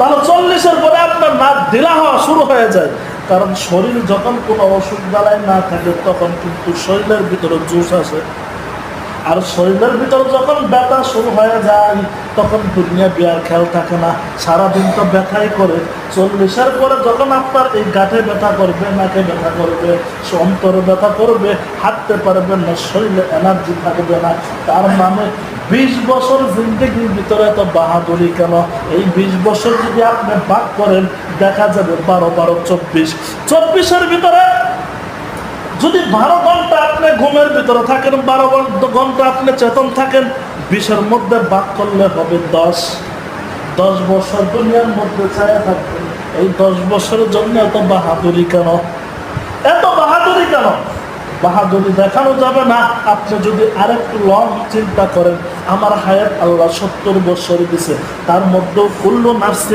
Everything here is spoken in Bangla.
তাহলে 40-এর পরে আপনার নাক ঢিলা হওয়া শুরু হয়ে যায়। কারণ শরীর যখন কোনো অসুখ জ্বালায় না থাকে তখন কিন্তু শরীরের ভিতরে জোশ আসে, আর শরীরের ভিতরে যখন ব্যথা শুরু হয়ে যায় তখন দুনিয়া বিয়ার খেয়াল থাকে না, সারাদিন তো ব্যথাই করে। 40-এর পরে যখন আপনার এই গাঁটে ব্যথা করবে, নাকে ব্যথা করবে, অন্তরে ব্যথা করবে, হাঁটতে পারবেন না, শরীরে এনার্জি থাকবে না, তার মানে 20 বছর জিন্দগির ভিতরে এত বাহাদুরি কেন? এই 20 বছর যদি আপনি ভাগ করেন দেখা যাবে 12-12-24-24-এর ভিতরে যদি 12 ঘন্টা আপনি ঘুমের ভিতরে থাকেন, 12 ঘন্টা আপনি চেতন থাকেন, 20-এর মধ্যে ভাগ করলে হবে 10। 10 বছর দুনিয়ার মধ্যে ছায়া থাকবেন। এই 10 বছরের জন্য এত বাহাদুরি কেন? এত বাহাদুরি কেন? বাহাদুরি দেখানো যাবে না। আপনি যদি আরেকটু লং চিন্তা করেন, আমার হায়াত আল্লাহ 70 বছর দিছে, তার মধ্যেও কুল্লু নাফসিন